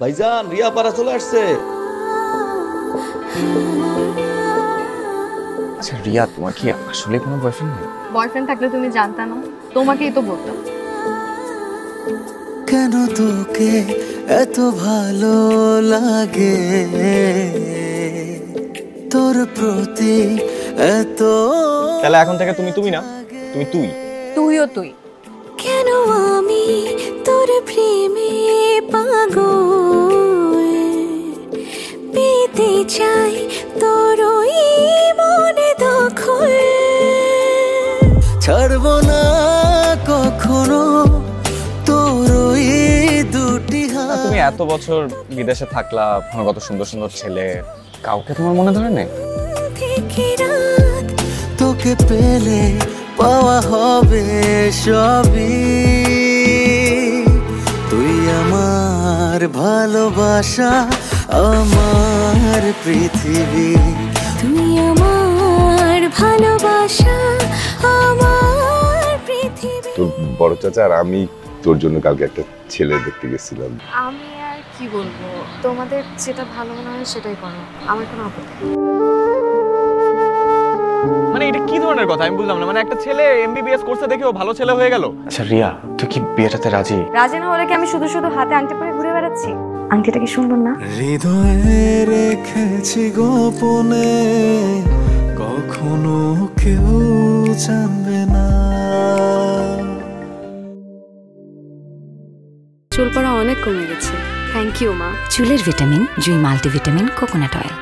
ভাইজান, রিয়া পাড়া চলে আসছে। আচ্ছা রিয়া, তোমার কি আসলে কোনো বয়ফ্রেন্ড নেই? বয়ফ্রেন্ড থাকলে তুমি জানতা না? তোমাকেই তো বলতাম। কেন তোকে এত ভালো লাগে, তোর প্রতি এত। তাহলে এখন থেকে তুমি তুমি না, তুমি তুই। তুইও তুই। কেন আমি তোর প্রেমে পাগল, পেতে চাই তোর ওই মনে দখল। ছাড়বো না কখনো তোর ওই দুটি হাত। তুমি এত বছর বিদেশে থাকলা, কত সুন্দর সুন্দর ছেলে, কাউকে তোমার মনে ধরে নেই? তোকে পেলে পাওয়া হবে সবই, তুই আমার ভালোবাসা, আমার পৃথিবী। তুই আমার ভালোবাসা, আমার পৃথিবী। তোর বড় চাচা আর আমি তোর জন্য কালকে একটা ছেলে দেখতে গেছিলাম। আমি আর কি বলবো, তোমাদের যেটা ভালো মনে হয় সেটাই করো, আমার কোনো আপত্তি নেই। মানে এটা কি ধরনের কথা আমি বুঝলাম না। মানে একটা ছেলে এমবিবিএস কোর্সে দেখে ও ভালো ছেলে হয়ে গেল। আচ্ছা রিয়া, তুই কি বিয়েটাতে রাজি? রাজি না হলে কি আমি শুধু শুধু হাতে আংটি পরে ঘুরে বেড়াচ্ছি? আংটিটা কি সুন্দর না? হৃদয়ে রেখেছি গোপনে, কখনো কেউ জানবে না। চুল পড়া অনেক কমে গেছে। থ্যাংক ইউ মা। চুলের ভিটামিন জুই মাল্টিভিটামিন কোকোনাট অয়েল।